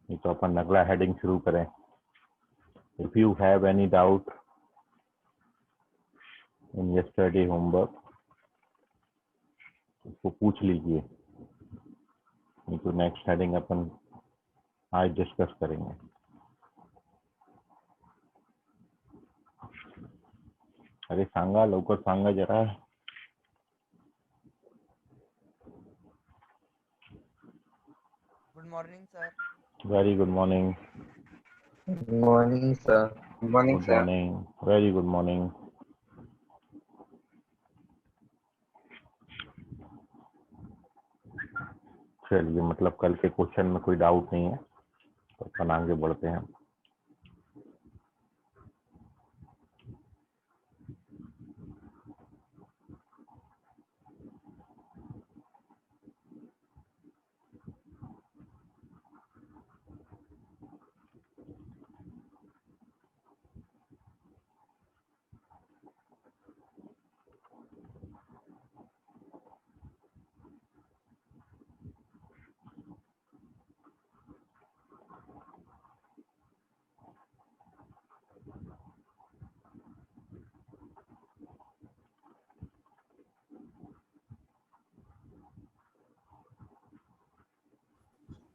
नहीं तो अपन अगला हेडिंग शुरू करें। If you have any doubt in yesterday homework उसको पूछ लीजिए, नहीं तो नेक्स्ट हेडिंग अपन आज डिस्कस करेंगे। अरे सांगा, लवकर सांगा जरा। Good morning sir. Very good morning. Good morning, sir. Good morning, good sir. Morning, very good morning. चलिए, मतलब कल के क्वेश्चन में कोई डाउट नहीं है तो अपन आगे बढ़ते हैं।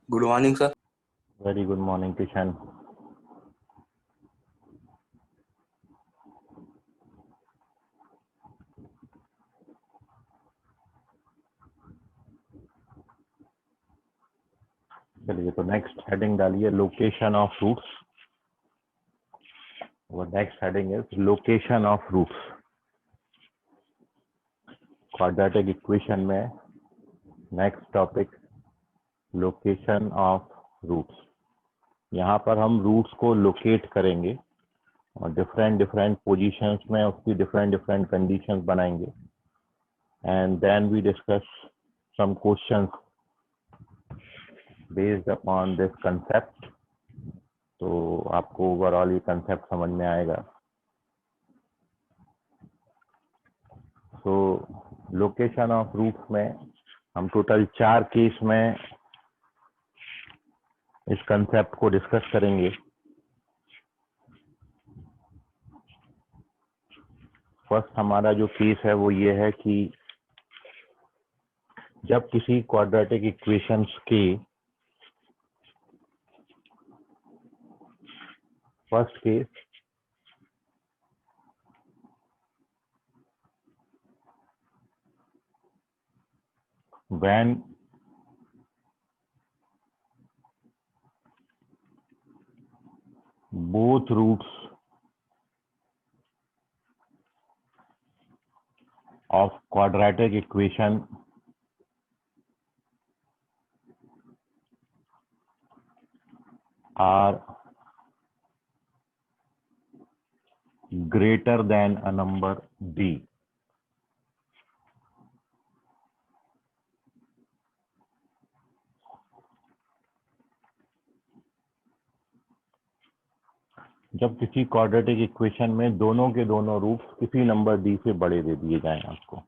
Good morning sir. Very good morning Kishan. चलिए, तो नेक्स्ट हेडिंग डालिए, लोकेशन ऑफ रूट्स। वो next heading is location of roots. Quadratic equation में next topic location of roots. यहाँ पर हम रूट्स को लोकेट करेंगे और डिफरेंट डिफरेंट पोजीशंस में उसकी डिफरेंट डिफरेंट कंडीशंस बनाएंगे and then we discuss some questions based upon this concept. तो आपको ओवरऑल ये कंसेप्ट समझ में आएगा। तो लोकेशन ऑफ रूट्स में हम टोटल 4 केस में इस कंसेप्ट को डिस्कस करेंगे। फर्स्ट हमारा जो केस है वो ये है कि जब किसी क्वाड्रेटिक इक्वेशंस के first case when both roots of quadratic equation are greater than a number d। जब किसी क्वाड्रेटिक इक्वेशन में दोनों के दोनों रूट्स किसी नंबर डी से बड़े दे दिए जाएं, आपको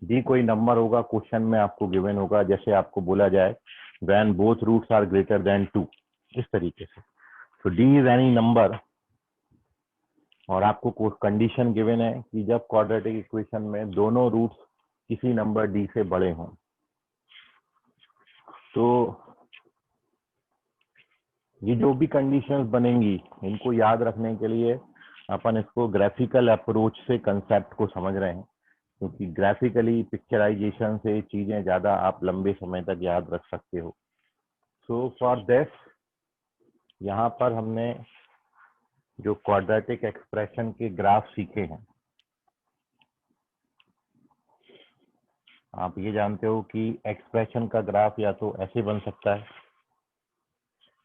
डी कोई नंबर होगा, क्वेश्चन में आपको गिवन होगा, जैसे आपको बोला जाए when both roots are greater than 2, इस तरीके से। तो डी इज एनी नंबर और आपको कंडीशन गिवन है कि जब क्वाड्रेटिक इक्वेशन में दोनों रूट्स किसी नंबर डी से बड़े हों। तो ये जो भी कंडीशंस बनेंगी इनको याद रखने के लिए अपन इसको ग्राफिकल अप्रोच से कंसेप्ट को समझ रहे हैं, क्योंकि ग्राफिकली पिक्चराइजेशन से चीजें ज्यादा आप लंबे समय तक याद रख सकते हो। सो फॉर दिस यहाँ पर हमने जो क्वाड्रेटिक एक्सप्रेशन के ग्राफ सीखे हैं, आप ये जानते हो कि एक्सप्रेशन का ग्राफ या तो ऐसे बन सकता है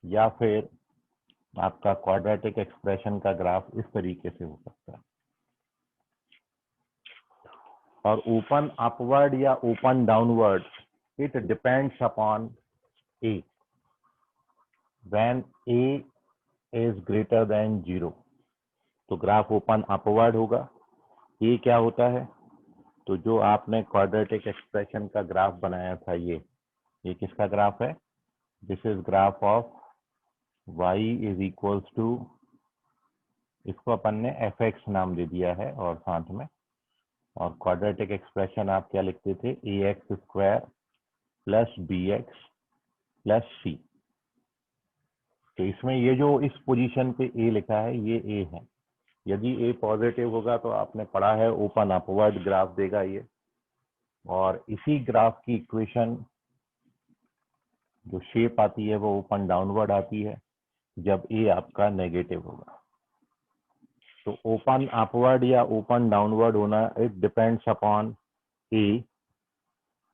या फिर आपका क्वाड्रेटिक एक्सप्रेशन का ग्राफ इस तरीके से हो सकता है। और ओपन अपवर्ड या open downward it depends upon A when A is greater then 0। तो ग्राफ ओपन अपवर्ड होगा। ये क्या होता है, तो जो आपने क्वाड्रेटिक एक्सप्रेशन का ग्राफ बनाया था, ये किसका ग्राफ है? This is graph of y is equals to, इसको अपन ने fx नाम दे दिया है और साथ में, और क्वाड्रेटिक एक्सप्रेशन आप क्या लिखते थे, ax square plus bx plus c। तो इसमें ये जो इस पोजीशन पे a लिखा है ये a है। यदि a पॉजिटिव होगा तो आपने पढ़ा है ओपन अपवर्ड ग्राफ देगा ये, और इसी ग्राफ की इक्वेशन जो शेप आती है वो ओपन डाउनवर्ड आती है जब a आपका नेगेटिव होगा। तो ओपन अपवर्ड या ओपन डाउनवर्ड होना इट डिपेंड्स अपॉन a।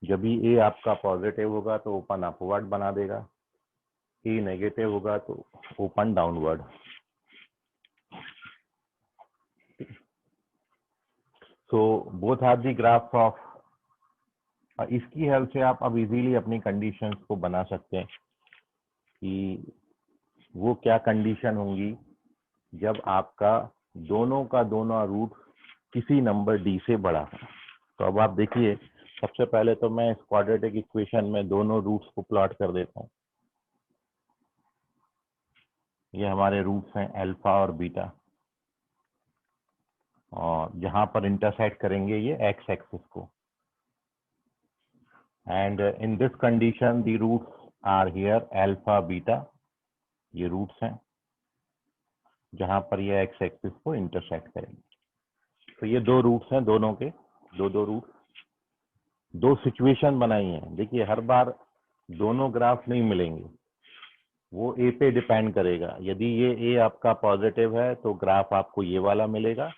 जब भी a आपका पॉजिटिव होगा तो ओपन अपवर्ड बना देगा, a नेगेटिव होगा तो open downward. So both are the graphs of, इसकी हेल्प से आप अब इजीली अपनी कंडीशंस को बना सकते हैं कि वो क्या कंडीशन होंगी जब आपका दोनों का दोनों रूट किसी नंबर d से बड़ा है। तो अब आप देखिए, सबसे पहले तो मैं इस क्वाड्रेटिक इक्वेशन में दोनों रूट्स को प्लॉट कर देता हूँ। ये हमारे रूट्स हैं अल्फा और बीटा, और जहां पर इंटरसेक्ट करेंगे ये एक्स एक्सिस को, and in this condition the roots are here alpha beta, ये रूट्स हैं जहां पर ये एक्स एक्सिस को इंटरसेक्ट करेंगे। तो ये दो रूट्स हैं, दोनों के दो रूट, दो सिचुएशन बनाई हैं। देखिए हर बार दोनों ग्राफ नहीं मिलेंगे, वो ए पे डिपेंड करेगा। यदि ये ए आपका पॉजिटिव है तो ग्राफ आपको ये वाला मिलेगा,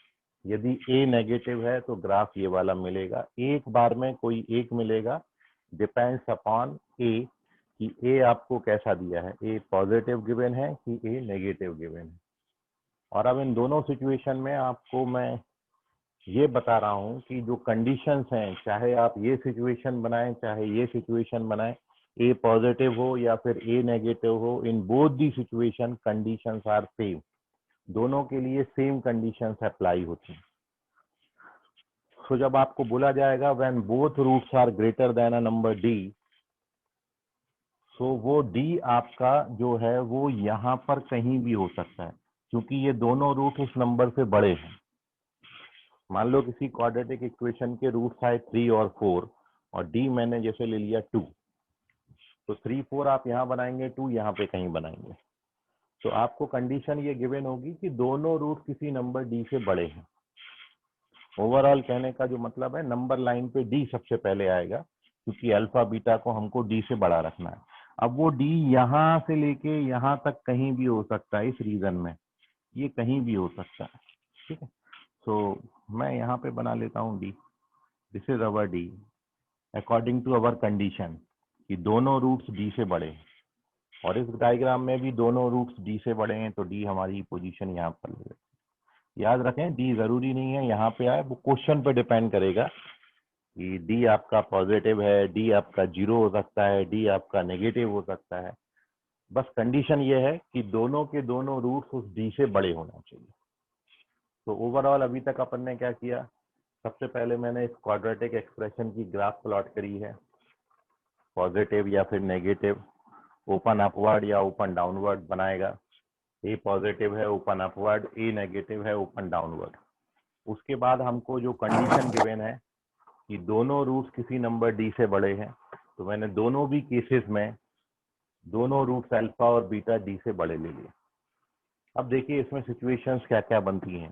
यदि ए नेगेटिव है तो ग्राफ ये वाला मिलेगा। एक बार में कोई एक मिलेगा, डिपेंड्स अपॉन ए कि ए आपको कैसा दिया है, ए पॉजिटिव गिवन है कि ए नेगेटिव गिवन है। और अब इन दोनों सिचुएशन में आपको मैं ये बता रहा हूँ कि जो कंडीशंस हैं, चाहे आप ये सिचुएशन बनाएं चाहे ये सिचुएशन बनाएं, ए पॉजिटिव हो या फिर ए नेगेटिव हो, in both the situation conditions are same, दोनों के लिए सेम कंडीशंस अप्लाई होती हैं। सो जब आपको बोला जाएगा when both roots are greater than a number D, so वो डी आपका जो है वो यहाँ पर कहीं भी हो सकता है, क्योंकि ये दोनों रूट उस नंबर से बड़े हैं। मान लो किसी क्वाड्रेटिक इक्वेशन के रूट्स आए 3 और 4 और डी मैंने जैसे ले लिया 2, तो 3 4 आप यहाँ बनाएंगे, 2 यहाँ पे कहीं बनाएंगे, तो आपको कंडीशन ये गिवन होगी कि दोनों रूट किसी नंबर डी से बड़े हैं। ओवरऑल कहने का जो मतलब है, नंबर लाइन पे डी सबसे पहले आएगा, क्योंकि अल्फा बीटा को हमको डी से बड़ा रखना है। अब वो डी यहाँ से लेके यहाँ तक कहीं भी हो सकता है, इस रीजन में ये कहीं भी हो सकता है, ठीक है। तो मैं यहाँ पे बना लेता हूँ D, this is our D according to our condition कि दोनों रूट्स डी से बड़े हैं, और इस डायग्राम में भी दोनों रूट्स डी से बड़े हैं, तो डी हमारी पोजीशन यहाँ पर ले। याद रखें डी जरूरी नहीं है यहाँ पे आए, वो क्वेश्चन पे डिपेंड करेगा कि डी आपका पॉजिटिव है, डी आपका 0 हो सकता है, डी आपका नेगेटिव हो सकता है। बस कंडीशन ये है कि दोनों के दोनों रूट्स उस डी से बड़े होना चाहिए। तो ओवरऑल अभी तक अपन ने क्या किया, सबसे पहले मैंने इस क्वाड्रेटिक एक्सप्रेशन की ग्राफ प्लॉट करी है, पॉजिटिव या फिर नेगेटिव, ओपन अपवर्ड या ओपन डाउनवर्ड बनाएगा। ए पॉजिटिव है ओपन अपवर्ड, ए नेगेटिव है ओपन डाउनवर्ड। उसके बाद हमको जो कंडीशन गिवन है कि दोनों रूट्स किसी नंबर डी से बड़े हैं, तो मैंने दोनों भी केसेस में दोनों रूट्स अल्फा और बीटा डी से बड़े ले लिए। अब देखिए इसमें सिचुएशंस क्या क्या बनती हैं।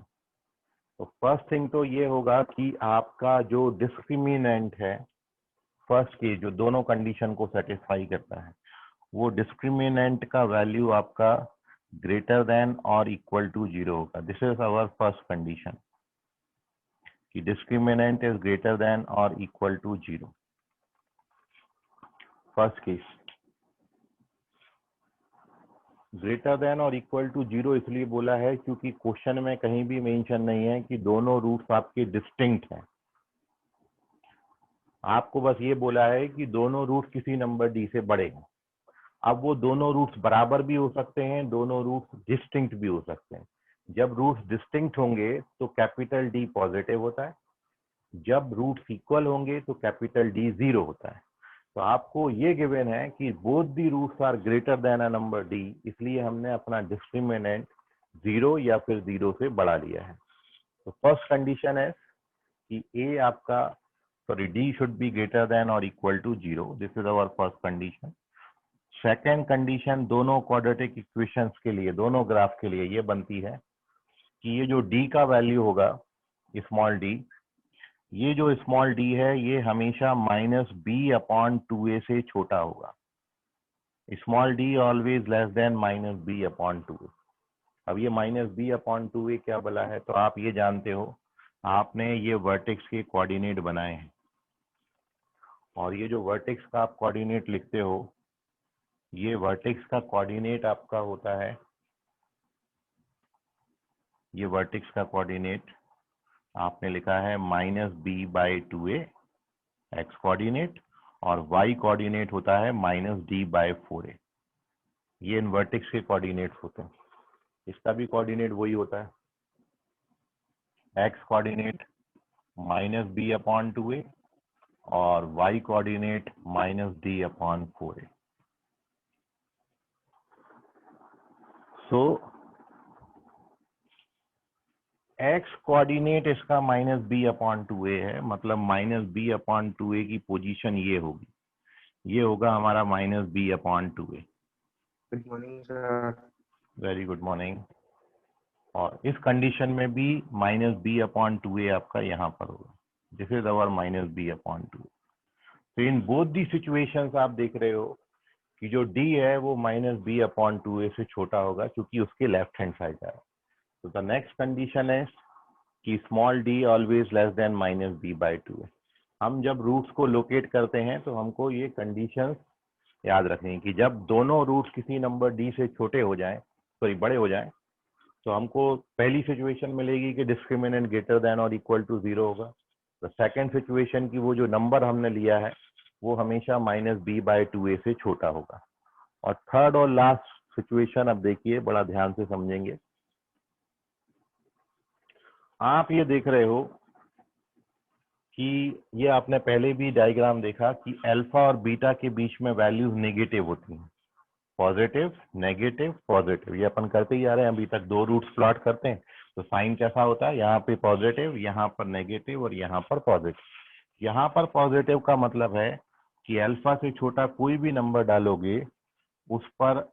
तो फर्स्ट थिंग तो ये होगा कि आपका जो डिस्क्रिमिनेंट है, फर्स्ट केस जो दोनों कंडीशन को सेटिस्फाई करता है, वो डिस्क्रिमिनेंट का वैल्यू आपका ग्रेटर देन और इक्वल टू 0 होगा। This is our first condition कि डिस्क्रिमिनेंट इज ग्रेटर देन और equal to 0, first case. Greater than और इक्वल टू 0 इसलिए बोला है क्योंकि क्वेश्चन में कहीं भी मेंशन नहीं है कि दोनों रूट्स आपके डिस्टिंक्ट हैं। आपको बस ये बोला है कि दोनों रूट्स किसी नंबर डी से बड़े हैं। अब वो दोनों रूट्स बराबर भी हो सकते हैं, दोनों रूट्स डिस्टिंक्ट भी हो सकते हैं। जब रूट्स डिस्टिंक्ट होंगे तो कैपिटल डी पॉजिटिव होता है, जब रूट्स इक्वल होंगे तो कैपिटल डी 0 होता है। तो आपको ये गिवन है कि both the roots are greater than a number D, इसलिए हमने अपना डिस्क्रिमिनेंट 0 या फिर 0 से बढ़ा लिया है। तो फर्स्ट कंडीशन है कि ए आपका sorry D should be greater than और equal to 0, this is our first condition. Second condition दोनों क्वाड्रेटिक इक्वेशंस के लिए, दोनों ग्राफ के लिए ये बनती है कि ये जो डी का वैल्यू होगा स्मॉल डी, ये जो स्मॉल डी है ये हमेशा -b/2a से छोटा होगा। Small D always less than -b/2a। अब ये -b/2a क्या बोला है, तो आप ये जानते हो, आपने ये वर्टेक्स के कोऑर्डिनेट बनाए हैं और ये जो वर्टेक्स का आप कोऑर्डिनेट लिखते हो, ये वर्टेक्स का कोऑर्डिनेट आपका होता है, ये वर्टेक्स का कोऑर्डिनेट आपने लिखा है -b/2a एक्स कोऑर्डिनेट, और y कोऑर्डिनेट होता है -d/4a। ये इन वर्टेक्स के कोऑर्डिनेट्स होते हैं। इसका भी कोऑर्डिनेट वही होता है, x कोऑर्डिनेट -b/2a और y कोऑर्डिनेट -d/4a। सो x कोऑर्डिनेट इसका -b/2a है, मतलब -b/2a की पोजीशन ये होगी, ये होगा हमारा -b/2a। Good morning, sir. Very good morning. और इस कंडीशन में भी -b/2a आपका यहाँ पर होगा, दिस इज अवर -b/2a। तो इन बोथ दी सिचुएशंस आप देख रहे हो कि जो d है वो -b/2a से छोटा होगा, क्योंकि उसके लेफ्ट हैंड साइड है। तो द नेक्स्ट कंडीशन है कि small d always less than -b/2a। हम जब रूट्स को लोकेट करते हैं तो हमको ये कंडीशंस याद रखनी है कि जब दोनों रूट्स किसी नंबर d से छोटे हो जाएं, सॉरी बड़े हो जाएं, तो हमको पहली सिचुएशन मिलेगी कि डिस्क्रिमिनेंट ग्रेटर देन और इक्वल टू 0 होगा। तो सेकंड सिचुएशन की वो जो नंबर हमने लिया है वो हमेशा -b/2a से छोटा होगा। और थर्ड और लास्ट सिचुएशन अब देखिए, बड़ा ध्यान से समझेंगे। आप ये देख रहे हो कि ये आपने पहले भी डायग्राम देखा कि अल्फा और बीटा के बीच में वैल्यूज नेगेटिव होती हैं, पॉजिटिव नेगेटिव पॉजिटिव, ये अपन करते ही आ रहे हैं अभी तक। दो रूट्स प्लॉट करते हैं तो साइन कैसा होता है, यहाँ पे पॉजिटिव, यहाँ पर नेगेटिव और यहाँ पर पॉजिटिव। यहाँ पर पॉजिटिव का मतलब है कि अल्फा से छोटा कोई भी नंबर डालोगे उस पर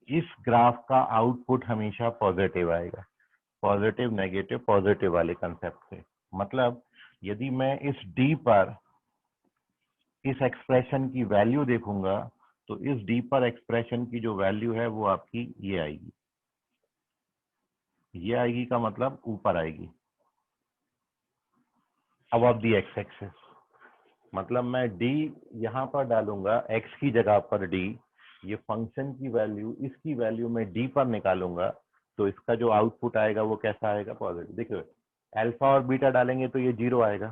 इस ग्राफ का आउटपुट हमेशा पॉजिटिव आएगा, पॉजिटिव नेगेटिव पॉजिटिव वाले कंसेप्ट से। मतलब यदि मैं इस डी पर इस एक्सप्रेशन की वैल्यू देखूंगा तो इस डी पर एक्सप्रेशन की जो वैल्यू है वो आपकी ये आएगी, ये आएगी का मतलब ऊपर आएगी, अबव दी एक्स एक्सिस। मतलब मैं डी यहाँ पर डालूंगा एक्स की जगह पर डी, ये फंक्शन की वैल्यू, इसकी वैल्यू मैं डी पर निकालूंगा तो इसका जो आउटपुट आएगा वो कैसा आएगा, पॉजिटिव। देखो अल्फा और बीटा डालेंगे तो ये 0 आएगा,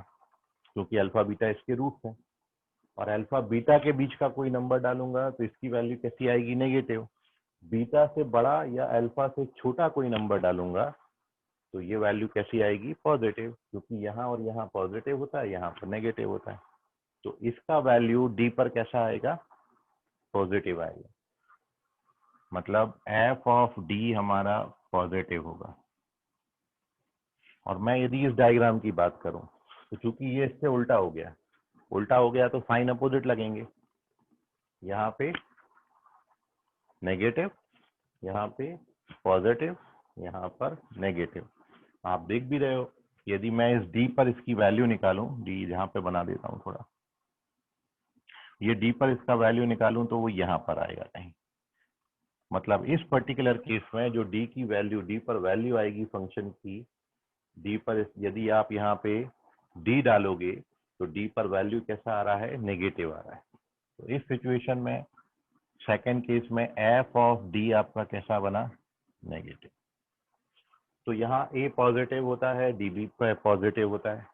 क्योंकि अल्फा बीटा इसके रूट्स हैं। और अल्फा बीटा के बीच का कोई नंबर डालूंगा तो इसकी वैल्यू कैसी आएगी, नेगेटिव। बीटा से बड़ा या अल्फा से छोटा कोई नंबर डालूंगा तो ये वैल्यू कैसी आएगी, पॉजिटिव, क्योंकि यहाँ और यहाँ पॉजिटिव होता है, यहाँ पर नेगेटिव होता है। तो इसका वैल्यू डी पर कैसा आएगा, पॉजिटिव आएगा। मतलब एफ ऑफ डी हमारा पॉजिटिव होगा। और मैं यदि इस डायग्राम की बात करूं तो चूंकि ये इससे उल्टा हो गया, उल्टा हो गया तो साइन अपोजिट लगेंगे, यहाँ पे नेगेटिव, यहाँ पे पॉजिटिव, यहाँ पर नेगेटिव। आप देख भी रहे हो, यदि मैं इस डी पर इसकी वैल्यू निकालूं, डी यहाँ पे बना देता हूँ थोड़ा, ये डी पर इसका वैल्यू निकालूं तो वो यहाँ पर आएगा कहीं। मतलब इस पर्टिकुलर केस में जो डी की वैल्यू, डी पर वैल्यू आएगी फंक्शन की, डी पर यदि आप यहाँ पे डी डालोगे तो डी पर वैल्यू कैसा आ रहा है, नेगेटिव आ रहा है। तो इस सिचुएशन में सेकंड केस में एफ ऑफ डी आपका कैसा बना, नेगेटिव। तो यहाँ ए पॉजिटिव होता है, डी बी पर पॉजिटिव होता है,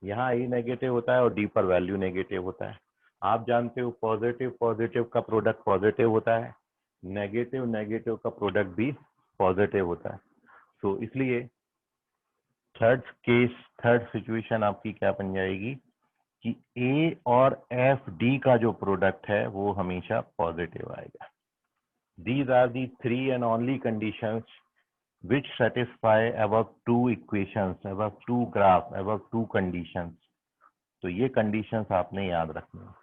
यहाँ ए नेगेटिव होता है और डी पर वैल्यू नेगेटिव होता है। आप जानते हो पॉजिटिव पॉजिटिव का प्रोडक्ट पॉजिटिव होता है, नेगेटिव नेगेटिव का प्रोडक्ट भी पॉजिटिव होता है। तो इसलिए थर्ड केस, थर्ड सिचुएशन आपकी क्या बन जाएगी, कि ए और एफ डी का जो प्रोडक्ट है वो हमेशा पॉजिटिव आएगा। These are the 3 and only conditions which satisfy above 2 equations, above 2 graph, above 2 conditions। तो ये कंडीशंस आपने याद रखनी है,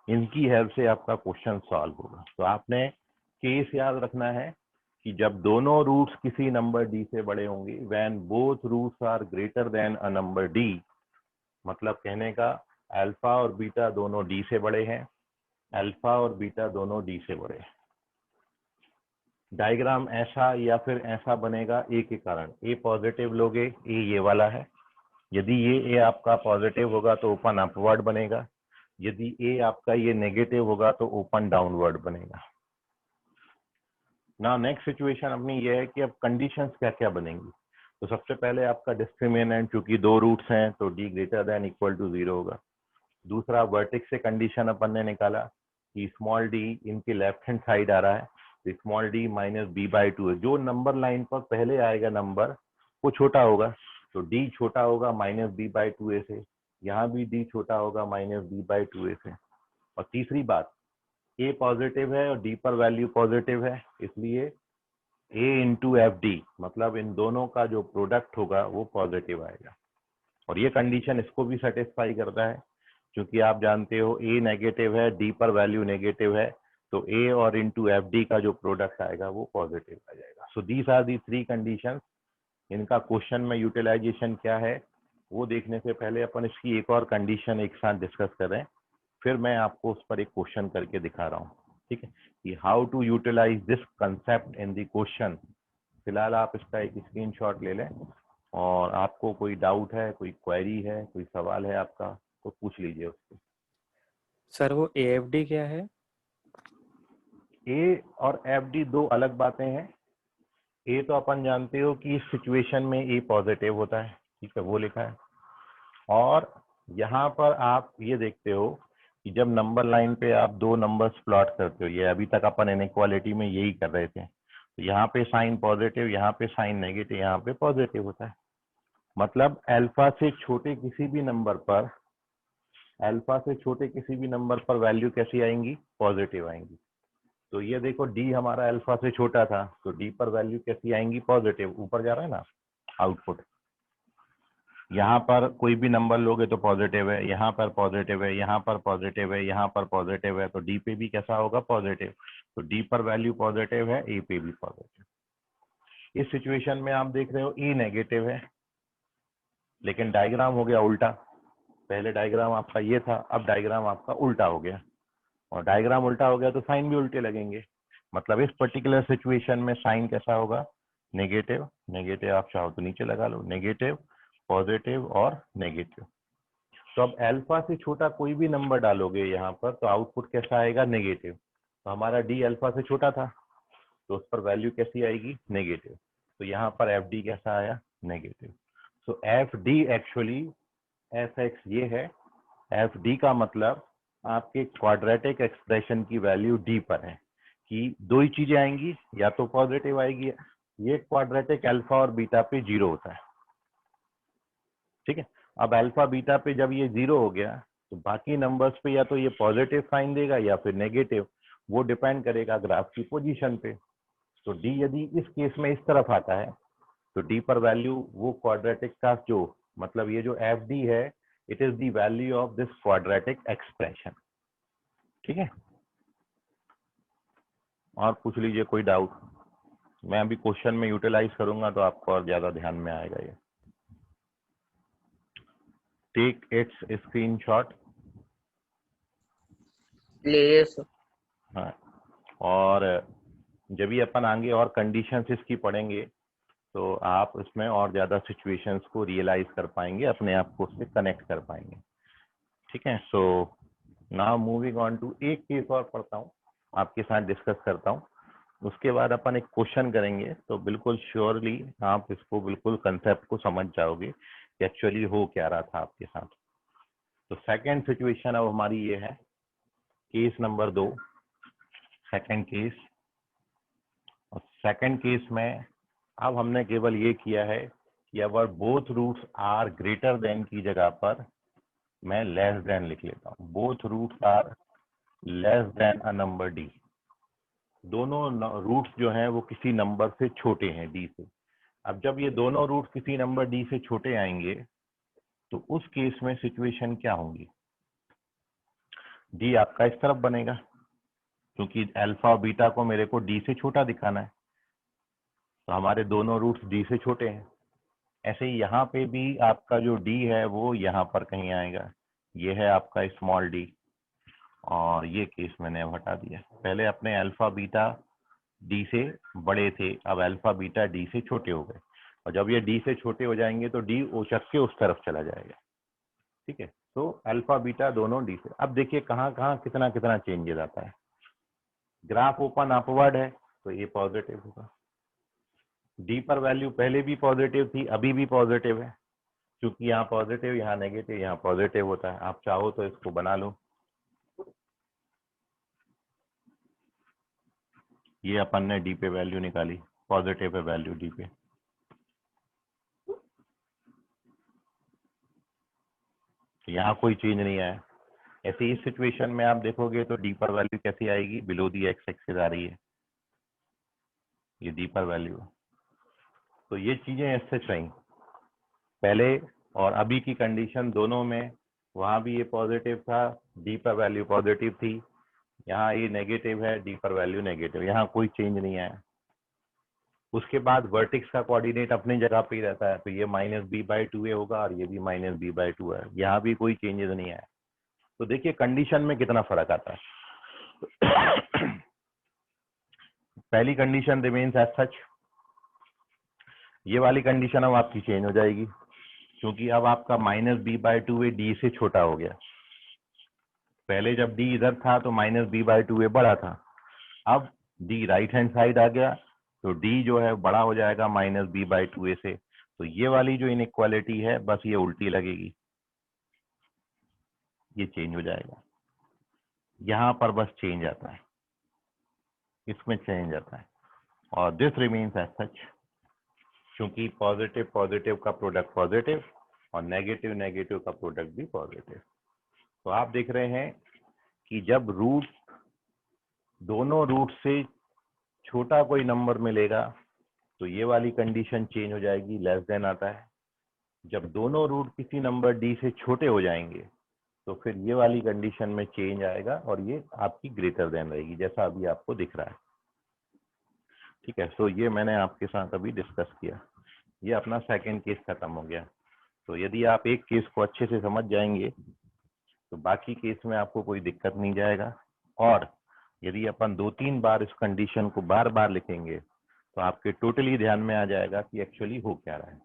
इनकी हेल्प से आपका क्वेश्चन सॉल्व होगा। तो आपने केस याद रखना है कि जब दोनों रूट्स किसी नंबर डी से बड़े होंगे, when both roots are greater than a number D, मतलब कहने का अल्फा और बीटा दोनों डी से बड़े हैं, अल्फा और बीटा दोनों डी से बड़े हैं। डायग्राम ऐसा या फिर ऐसा बनेगा ए के कारण। ए पॉजिटिव लोगे, ए ये वाला है, यदि ये ए आपका पॉजिटिव होगा तो ओपन अपवर्ड बनेगा, यदि ए आपका ये नेगेटिव होगा तो ओपन डाउनवर्ड बनेगा। ना नेक्स्ट सिचुएशन अपनी ये है कि अब कंडीशंस क्या क्या बनेंगी। तो सबसे पहले आपका डिस्क्रिमिनेंट, चूंकि दो रूट्स हैं तो D greater than equal to 0 होगा। दूसरा वर्टेक्स से कंडीशन अपन ने निकाला कि स्मॉल डी इनके लेफ्ट हैंड साइड आ रहा है, तो small d minus b by 2 है। जो नंबर लाइन पर पहले आएगा नंबर वो छोटा होगा, तो डी छोटा होगा माइनस बी बाई 2 से, यहाँ भी डी छोटा होगा माइनस बी बाई 2 से। और तीसरी बात, ए पॉजिटिव है और डी पर वैल्यू पॉजिटिव है, इसलिए ए इंटू एफ डी, मतलब इन दोनों का जो प्रोडक्ट होगा वो पॉजिटिव आएगा। और ये कंडीशन इसको भी सेटिस्फाई करता है, क्योंकि आप जानते हो ए नेगेटिव है, डी पर वैल्यू नेगेटिव है, तो ए और इंटू एफ डी का जो प्रोडक्ट आएगा वो पॉजिटिव आ जाएगा। So these are the 3 conditions. इनका क्वेश्चन में यूटिलाइजेशन क्या है वो देखने से पहले अपन इसकी एक और कंडीशन एक साथ डिस्कस करें, फिर मैं आपको उस पर एक क्वेश्चन करके दिखा रहा हूँ, ठीक है, कि how to utilise this concept in the question. फिलहाल आप इसका एक स्क्रीनशॉट ले लें, और आपको कोई डाउट है, कोई क्वेरी है, कोई सवाल है आपका, तो पूछ लीजिए उससे। सर वो AFD क्या है? ए और एफ डी दो अलग बातें हैं। ए तो अपन जानते हो कि इस सिचुएशन में ए पॉजिटिव होता है, ठीक है, वो लिखा है। और यहाँ पर आप ये देखते हो कि जब नंबर लाइन पे आप दो नंबर्स प्लॉट करते हो, ये अभी तक अपन इनइक्वालिटी में यही कर रहे थे, तो यहाँ पे साइन पॉजिटिव, यहाँ पे साइन नेगेटिव, यहाँ पे पॉजिटिव होता है। मतलब अल्फा से छोटे किसी भी नंबर पर, अल्फा से छोटे किसी भी नंबर पर वैल्यू कैसी आएंगी? पॉजिटिव आएंगी। तो ये देखो डी हमारा अल्फा से छोटा था, तो डी पर वैल्यू कैसी आएंगी? पॉजिटिव। ऊपर जा रहा है ना आउटपुट। यहाँ पर कोई भी नंबर लोगे तो पॉजिटिव है, यहाँ पर पॉजिटिव है, यहाँ पर पॉजिटिव है, यहाँ पर पॉजिटिव है, तो डी पे भी कैसा होगा? पॉजिटिव। तो डी पर वैल्यू पॉजिटिव है, ए पे भी पॉजिटिव। इस सिचुएशन में आप देख रहे हो ए नेगेटिव है, लेकिन डायग्राम हो गया उल्टा। पहले डायग्राम आपका ये था, अब डायग्राम आपका उल्टा हो गया, और डायग्राम उल्टा हो गया तो साइन भी उल्टे लगेंगे। मतलब इस पर्टिकुलर सिचुएशन में साइन कैसा होगा? नेगेटिव। नेगेटिव आप चाहो तो नीचे लगा लो, नेगेटिव, पॉजिटिव और नेगेटिव। तो अब अल्फा से छोटा कोई भी नंबर डालोगे यहाँ पर तो आउटपुट कैसा आएगा? नेगेटिव। तो हमारा डी अल्फा से छोटा था, तो उस पर वैल्यू कैसी आएगी? नेगेटिव। तो यहाँ पर एफ डी कैसा आया? Negative. So F D actually F X ये है, एफ डी का मतलब आपके क्वाड्रेटिक एक्सप्रेशन की वैल्यू डी पर है, कि दो ही चीजें आएंगी, या तो पॉजिटिव आएगी, ये क्वाड्रेटिक अल्फा और बीटा पे 0 होता है, ठीक है। अब अल्फा बीटा पे जब ये 0 हो गया तो बाकी नंबर्स पे या तो ये पॉजिटिव साइन देगा या फिर नेगेटिव, वो डिपेंड करेगा ग्राफ की पोजीशन पे। तो डी यदि इस केस में इस तरफ आता है तो डी पर वैल्यू वो क्वाड्रेटिक का जो, मतलब ये जो एफ डी है, it is the value of this quadratic expression, ठीक है। और पूछ लीजिए कोई डाउट, मैं अभी क्वेश्चन में यूटिलाइज करूंगा तो आपको और ज्यादा ध्यान में आएगा ये। Take its screenshot. ले सर। हाँ, और जब भी अपन आगे और कंडीशंस इसकी पढ़ेंगे तो आप उसमें और ज्यादा सिचुएशंस को रियलाइज कर पाएंगे, अपने आप को उससे कनेक्ट कर पाएंगे, ठीक है। So now moving on to, एक केस और पढ़ता हूँ आपके साथ डिस्कस करता हूँ, उसके बाद अपन एक क्वेश्चन करेंगे, तो बिल्कुल श्योरली आप इसको बिल्कुल कंसेप्ट को समझ जाओगे कि एक्चुअली हो क्या रहा था आपके साथ। तो सेकंड सिचुएशन अब हमारी ये है, केस नंबर 2, सेकंड केस। और सेकंड केस में अब हमने केवल ये किया है कि अगर both roots are greater than की जगह पर मैं लेस देन लिख लेता हूँ, both roots are less than a number D. दोनों रूट्स जो हैं वो किसी नंबर से छोटे हैं डी से। अब जब ये दोनों रूट्स किसी नंबर डी से छोटे आएंगे तो उस केस में सिचुएशन क्या होगी, डी आपका इस तरफ बनेगा क्योंकि अल्फा और बीटा को मेरे को डी से छोटा दिखाना है, तो हमारे दोनों रूट्स डी से छोटे हैं। ऐसे ही यहाँ पे भी आपका जो डी है वो यहाँ पर कहीं आएगा, ये है आपका स्मॉल डी, और ये केस मैंने अब हटा दिया। पहले अपने अल्फा बीटा डी से बड़े थे, अब अल्फा बीटा डी से छोटे हो गए, और जब ये डी से छोटे हो जाएंगे तो डी उछक के उस तरफ चला जाएगा। ठीक है, तो अल्फा बीटा दोनों डी से। अब देखिए कहाँ कहाँ कितना कितना चेंजेस आता है। ग्राफ ओपन अपवर्ड है तो ये पॉजिटिव होगा, डी पर वैल्यू पहले भी पॉजिटिव थी, अभी भी पॉजिटिव है, क्योंकि यहाँ पॉजिटिव यहाँ नेगेटिव यहाँ पॉजिटिव होता है। आप चाहो तो इसको बना लो, ये अपन ने डी पे वैल्यू निकाली, पॉजिटिव है वैल्यू डी पे, तो यहाँ कोई चेंज नहीं आया। ऐसे इस सिचुएशन में आप देखोगे तो डी पर वैल्यू कैसी आएगी, बिलो दी एक्स एक्सिस आ रही है, ये डी पर वैल्यू। तो ये चीजें ऐसे रही पहले और अभी की कंडीशन दोनों में, वहां भी ये पॉजिटिव था, डी पर वैल्यू पॉजिटिव थी, यहाँ ये नेगेटिव है, डी पर वैल्यू नेगेटिव, यहाँ कोई चेंज नहीं आया। उसके बाद वर्टिक्स का कोऑर्डिनेट अपनी जगह पे ही रहता है, तो ये -b/2a होगा और ये भी -b/2 है, यहाँ भी कोई चेंजेस नहीं आया। तो देखिए कंडीशन में कितना फर्क आता है। पहली कंडीशन रिमेन्स एज सच, ये वाली कंडीशन अब आपकी चेंज हो जाएगी क्योंकि अब आपका -b/2a डी से छोटा हो गया। पहले जब डी इधर था तो -b/2a बड़ा था, अब डी राइट हैंड साइड आ गया तो डी जो है बड़ा हो जाएगा -b/2a से। तो ये वाली जो इनइक्वालिटी है बस ये उल्टी लगेगी, ये चेंज हो जाएगा, यहाँ पर बस चेंज आता है, इसमें चेंज आता है, और दिस रिमेन्स एज सच, क्योंकि पॉजिटिव पॉजिटिव का प्रोडक्ट पॉजिटिव और नेगेटिव नेगेटिव का प्रोडक्ट भी पॉजिटिव। तो आप देख रहे हैं कि जब रूट दोनों रूट से छोटा कोई नंबर मिलेगा तो ये वाली कंडीशन चेंज हो जाएगी, लेस देन आता है। जब दोनों रूट किसी नंबर डी से छोटे हो जाएंगे तो फिर ये वाली कंडीशन में चेंज आएगा और ये आपकी ग्रेटर देन रहेगी, जैसा अभी आपको दिख रहा है। ठीक है, तो ये मैंने आपके साथ अभी डिस्कस किया, ये अपना सेकंड केस खत्म हो गया। तो यदि आप एक केस को अच्छे से समझ जाएंगे तो बाकी केस में आपको कोई दिक्कत नहीं जाएगा, और यदि अपन 2-3 बार इस कंडीशन को बार बार लिखेंगे तो आपके टोटली ध्यान में आ जाएगा कि एक्चुअली हो क्या रहा है।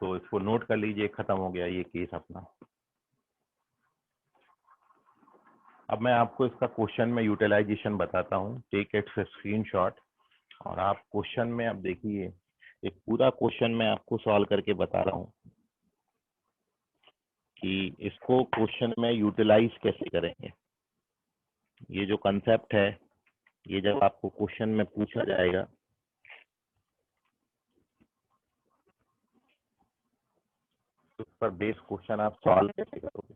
तो इसको नोट कर लीजिए, खत्म हो गया ये केस अपना। अब मैं आपको इसका क्वेश्चन में यूटिलाइजेशन बताता हूँ, टेक इट्स स्क्रीनशॉट, और आप क्वेश्चन में अब देखिए, एक पूरा क्वेश्चन मैं आपको सॉल्व करके बता रहा हूँ कि इसको क्वेश्चन में यूटिलाइज कैसे करेंगे। ये जो कंसेप्ट है ये जब आपको क्वेश्चन में पूछा जाएगा तो उस पर बेस क्वेश्चन आप सॉल्व कैसे करोगे।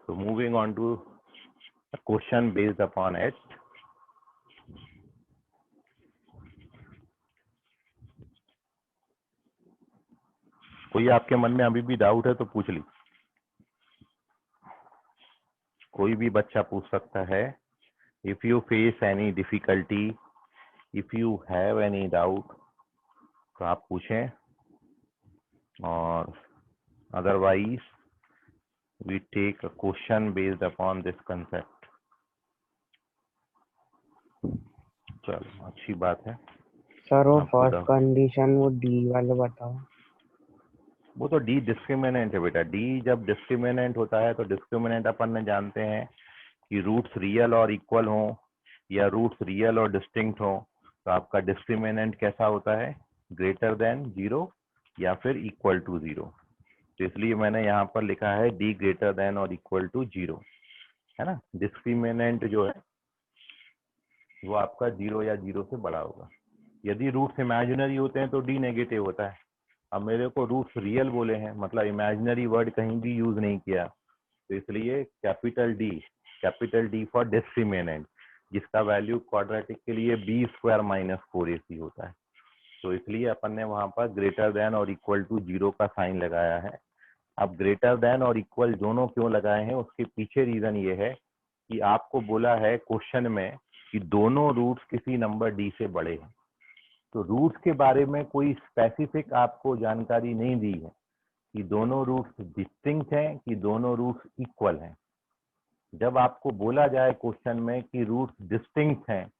तो moving on to question based upon it, कोई आपके मन में अभी भी डाउट है तो पूछ ली, कोई भी बच्चा पूछ सकता है। If you face any difficulty, if you have any doubt तो आप पूछें, और otherwise we take a question based upon this concept. चलो अच्छी बात है। सर वो आपको फर्स्ट कंडीशन वो डी वाले बताओ। वो तो डी डिस्क्रिमिनेंट है बेटा, डी जब डिस्क्रिमिनेंट होता है तो डिस्क्रिमिनेंट अपन ने जानते हैं कि रूट्स रियल और इक्वल हो या रूट्स रियल और डिस्टिंक्ट हो, तो आपका डिस्क्रिमिनेंट कैसा होता है, ग्रेटर देन 0 या फिर इक्वल टू 0। तो इसलिए मैंने यहाँ पर लिखा है डी ग्रेटर देन और इक्वल टू 0, है ना। डिस्क्रिमिनेंट जो है वो आपका 0 या 0 से बड़ा होगा। यदि रूट्स इमेजिनरी होते हैं तो डी नेगेटिव होता है। अब मेरे को रूट्स रियल बोले हैं, मतलब इमेजिनरी वर्ड कहीं भी यूज नहीं किया, तो इसलिए कैपिटल डी फॉर डिस्क्रिमिनेंट, जिसका वैल्यू क्वाड्रेटिक के लिए बी स्क्वायर माइनस 4ac होता है। तो इसलिए अपन ने वहां पर ग्रेटर देन और इक्वल टू 0 का साइन लगाया है। अब ग्रेटर देन और इक्वल दोनों क्यों लगाए हैं, उसके पीछे रीजन ये है कि आपको बोला है क्वेश्चन में कि दोनों रूट्स किसी नंबर डी से बड़े हैं। तो रूट्स के बारे में कोई स्पेसिफिक आपको जानकारी नहीं दी है कि दोनों रूट्स डिस्टिंक्ट हैं कि दोनों रूट्स इक्वल हैं। जब आपको बोला जाए क्वेश्चन में कि रूट्स डिस्टिंक्ट हैं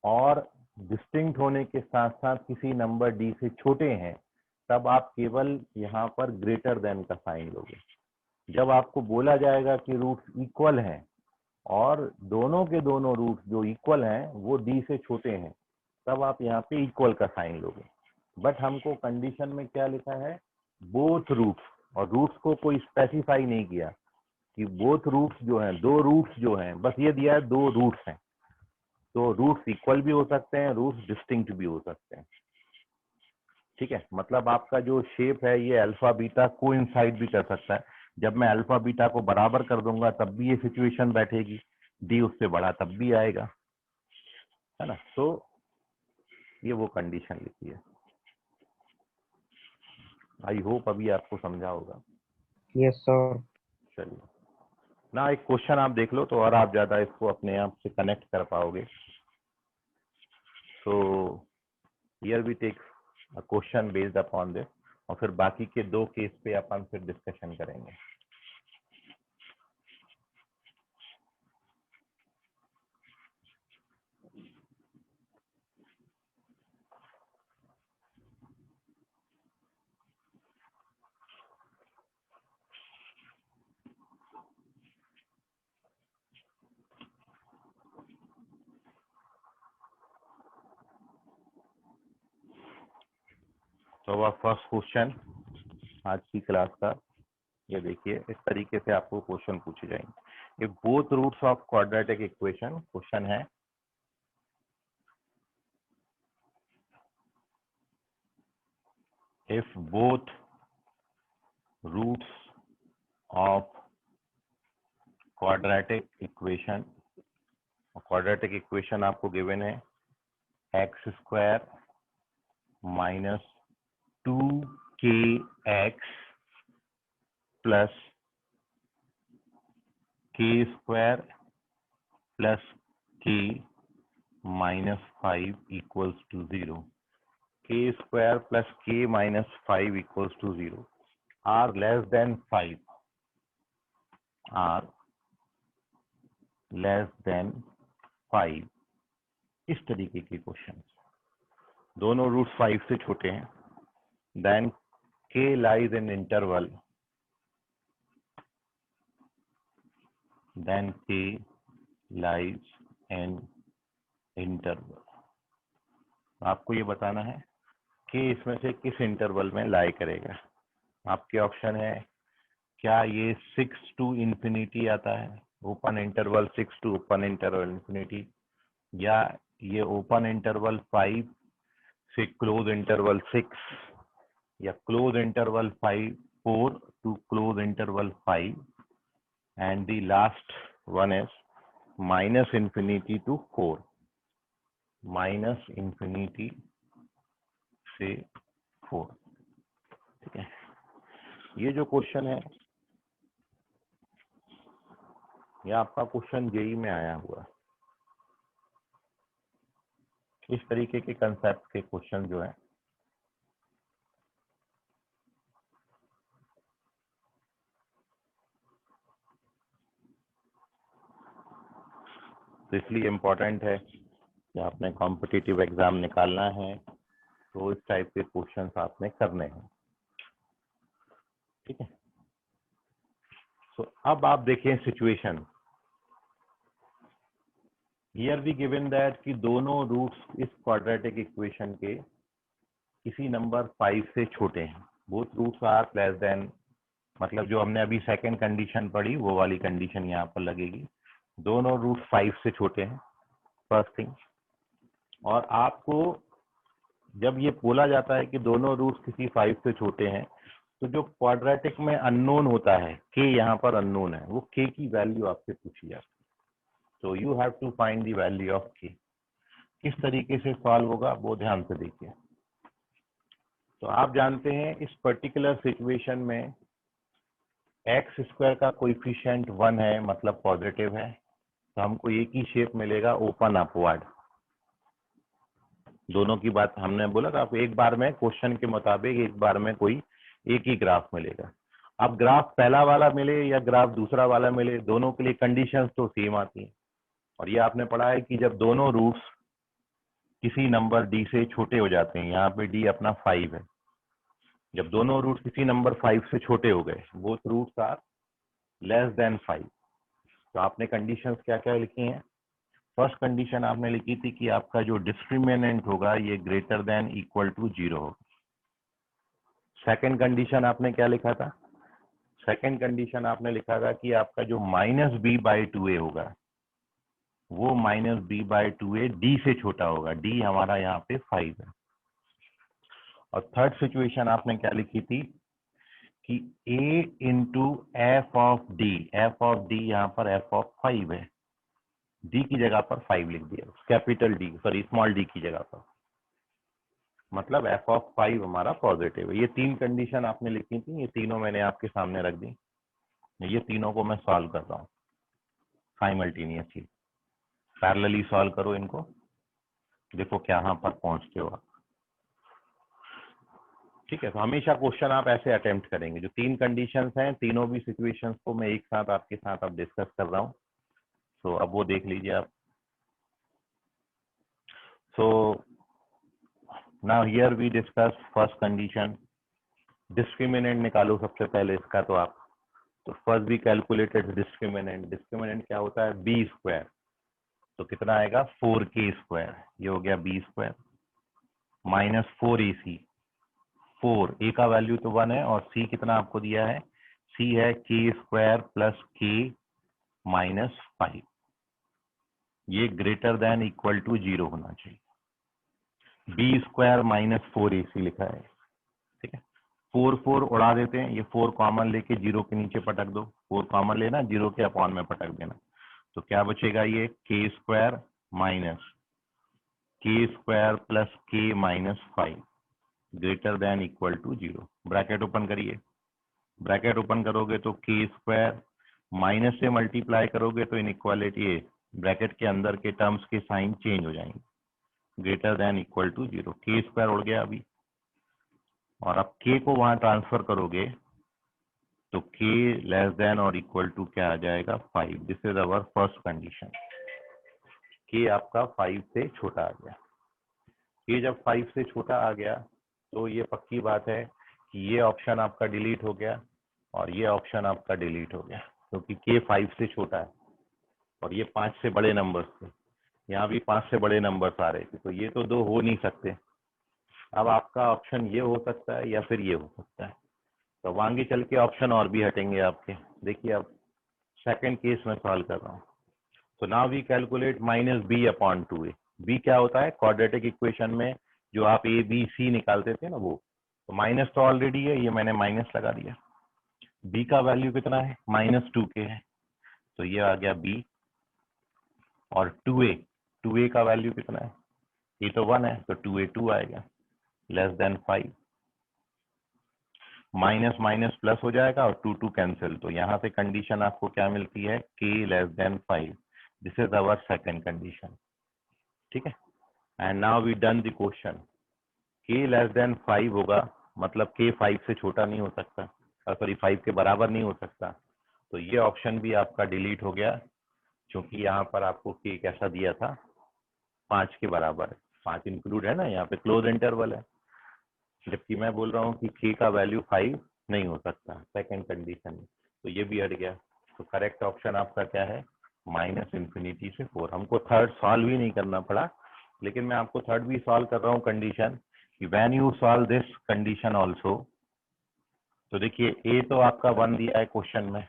और डिस्टिंक्ट होने के साथ साथ किसी नंबर डी से छोटे हैं, तब आप केवल यहाँ पर ग्रेटर देन का साइन लोगे। जब आपको बोला जाएगा कि रूट्स इक्वल हैं और दोनों के दोनों रूट्स जो इक्वल हैं वो डी से छोटे हैं, तब आप यहाँ पे इक्वल का साइन लोगे। बट हमको कंडीशन में क्या लिखा है, बोथ रूट्स, और रूट्स को कोई स्पेसिफाई नहीं किया कि बोथ रूट्स जो हैं, दो रूट्स जो हैं, बस ये दिया है दो रूट्स हैं। तो रूट्स इक्वल भी हो सकते हैं, रूट्स डिस्टिंक्ट भी हो सकते हैं। ठीक है, मतलब आपका जो शेप है ये अल्फा बीटा कोइंसाइड भी कर सकता है। जब मैं अल्फा बीटा को बराबर कर दूंगा तब भी ये सिचुएशन बैठेगी, डी उससे बड़ा तब भी आएगा, है ना। तो ये वो कंडीशन लिखी है। आई होप अभी आपको समझा होगा। Yes, sir. चलिए ना, एक क्वेश्चन आप देख लो तो और आप ज्यादा इसको अपने आप से कनेक्ट कर पाओगे। तो here we take a question based upon this, और फिर बाकी के दो केस पे अपन फिर डिस्कशन करेंगे। तो वह फर्स्ट क्वेश्चन आज की क्लास का, ये देखिए इस तरीके से आपको क्वेश्चन पूछे जाएंगे। If both roots of quadratic equation, question है if both roots of quadratic equation, quadratic equation आपको गिवन है X square minus 2kx plus k square plus k minus 5 equals to 0, k square plus k minus 5 equals to 0 are less than 5, are less than 5, इस तरीके के question, दोनों root 5 से छोटे हैं, then k lies in interval, then k lies in interval। आपको ये बताना है कि इसमें से किस इंटरवल में लाई करेगा। आपके ऑप्शन है, क्या ये 6 टू इंफिनिटी आता है, open interval 6 to open interval infinity, या ये ओपन इंटरवल 5 से क्लोज इंटरवल 6, या close interval 4 to close interval 5, and the last one is minus infinity to 4, minus infinity से 4। ठीक है, ये जो क्वेश्चन है ये आपका क्वेश्चन जेई में आया हुआ, इस तरीके के कंसेप्ट के क्वेश्चन जो है तो इसलिए इम्पोर्टेंट है कि आपने कॉम्पिटिटिव एग्जाम निकालना है तो इस टाइप के क्वेश्चंस आपने करने हैं। ठीक है, तो अब आप देखें situation, here we given that कि दोनों रूट्स इस क्वाड्रेटिक इक्वेशन के किसी नंबर 5 से छोटे हैं, both roots are less than, मतलब जो हमने अभी सेकंड कंडीशन पढ़ी वो वाली कंडीशन यहाँ पर लगेगी, दोनों रूट 5 से छोटे हैं, फर्स्ट थिंग। और आपको जब ये बोला जाता है कि दोनों रूट्स किसी 5 से छोटे हैं, तो जो क्वाड्रेटिक में अननोन होता है, के यहाँ पर अननोन है, वो के की वैल्यू आपसे पूछी जाती है। तो you have to find the value of k. किस तरीके से सॉल्व होगा वो ध्यान से देखिए। तो आप जानते हैं इस पर्टिकुलर सिचुएशन में एक्स स्क्वायर का कोएफिशिएंट 1 है, मतलब पॉजिटिव है, तो हमको एक ही शेप मिलेगा, ओपन अपवर्ड। दोनों की बात हमने बोला था, आप एक बार में क्वेश्चन के मुताबिक एक बार में कोई एक ही ग्राफ मिलेगा। अब ग्राफ पहला वाला मिले या ग्राफ दूसरा वाला मिले, दोनों के लिए कंडीशंस तो सेम आती हैं। और ये आपने पढ़ा है कि जब दोनों रूट्स किसी नंबर डी से छोटे हो जाते हैं, यहाँ पे डी अपना 5 है, जब दोनों रूट्स किसी नंबर 5 से छोटे हो गए, वो रूट्स आर लेस देन 5, तो आपने कंडीशंस क्या क्या लिखी हैं। फर्स्ट कंडीशन आपने लिखी थी कि आपका जो डिस्क्रिमिनेंट होगा ये ग्रेटर देन इक्वल टू 0 होगा। सेकंड कंडीशन आपने क्या लिखा था, सेकंड कंडीशन आपने लिखा था कि आपका जो -b/2a होगा वो -b/2a डी से छोटा होगा, डी हमारा यहाँ पे 5 है। और थर्ड सिचुएशन आपने क्या लिखी थी कि a into F of D, F of D यहाँ पर एफ ऑफ 5 है, डी की जगह पर 5 लिख दिया, capital D sorry small D की जगह पर, मतलब एफ ऑफ 5 हमारा पॉजिटिव है। ये तीन कंडीशन आपने लिखी थी, ये तीनों मैंने आपके सामने रख दी। ये तीनों को मैं सॉल्व कर रहा हूँ साइमल्टेनियसली, पैरेलली सॉल्व करो इनको, देखो क्या यहाँ पर पहुंचते हो आप। ठीक है, तो हमेशा क्वेश्चन आप ऐसे अटेम्प्ट करेंगे। जो तीन कंडीशंस हैं, तीनों भी सिचुएशंस को मैं एक साथ आपके साथ अब डिस्कस कर रहा हूँ, तो अब वो देख लीजिए आप। So now here we discuss first condition, discriminant निकालो सबसे पहले इसका। तो आप तो फर्स्ट भी कैलकुलेटेड डिस्क्रिमिनेंट, डिस्क्रिमिनेंट क्या होता है, बी स्क्वायर, तो कितना आएगा 4k², ये हो गया बी स्क्वायर, माइनस 4ac, 4 ए का वैल्यू तो 1 है, और सी कितना आपको दिया है, सी है k² प्लस k माइनस 5, ये ग्रेटर देन इक्वल टू 0 होना चाहिए। बी स्क्वायर माइनस 4ac लिखा है, ठीक है। 4 उड़ा देते हैं, ये 4 कॉमन लेके 0 के नीचे पटक दो, 4 कॉमन लेना, 0 के अपॉन में पटक देना, तो क्या बचेगा, ये k² minus k² plus k minus 5 greater than equal to 0। Bracket open करिए, ब्रैकेट ओपन करोगे तो k² माइनस से मल्टीप्लाई करोगे तो इनइक्वालिटी ब्रैकेट के अंदर के टर्म्स के साइन चेंज हो जाएंगे, greater than equal to 0, k² उड़ गया अभी, और अब k को वहां ट्रांसफर करोगे तो k लेस देन और इक्वल टू क्या आ जाएगा, 5। This is our first condition, k आपका 5 से छोटा आ गया। k जब 5 से छोटा आ गया तो ये पक्की बात है कि ये ऑप्शन आपका डिलीट हो गया और ये ऑप्शन आपका डिलीट हो गया, क्योंकि k 5 से छोटा है और ये 5 से बड़े नंबर्स थे, यहाँ भी 5 से बड़े नंबर्स आ रहे थे, तो ये तो दो हो नहीं सकते। अब आपका ऑप्शन ये हो सकता है या फिर ये हो सकता है, तो आगे चल के ऑप्शन और भी हटेंगे आपके। देखिए अब सेकंड केस में सॉल्व कर रहा हूँ। तो now we calculate -b/2a। b क्या होता है, क्वाड्रेटिक इक्वेशन में जो आप a b c निकालते थे ना, वो तो माइनस तो ऑलरेडी है, ये मैंने माइनस लगा दिया। b का वैल्यू कितना है, -2k है, तो ये आ गया b, और 2a का वैल्यू कितना है, ये तो 1 है, तो 2a 2 आएगा, less than 5, minus minus plus हो जाएगा और 2 कैंसिल, तो यहाँ से कंडीशन आपको क्या मिलती है, k less than 5। This is our second condition, ठीक है। And now we done the question, k less than 5 होगा, मतलब k 5 से छोटा नहीं हो सकता, सॉरी 5 के बराबर नहीं हो सकता, तो ये ऑप्शन भी आपका डिलीट हो गया, क्योंकि यहाँ पर आपको k कैसा दिया था, 5 के बराबर है, 5 इंक्लूड है ना, यहाँ पे क्लोज इंटरवल है, जबकि मैं बोल रहा हूँ कि k का वैल्यू 5 नहीं हो सकता सेकंड कंडीशन में, तो ये भी हट गया। तो करेक्ट ऑप्शन आपका क्या है, -∞ से 4। हमको थर्ड सॉल्व ही नहीं करना पड़ा, लेकिन मैं आपको थर्ड भी सॉल्व कर रहा हूँ कंडीशन कि when you solve this condition also, तो देखिए a तो आपका 1 दिया है क्वेश्चन में,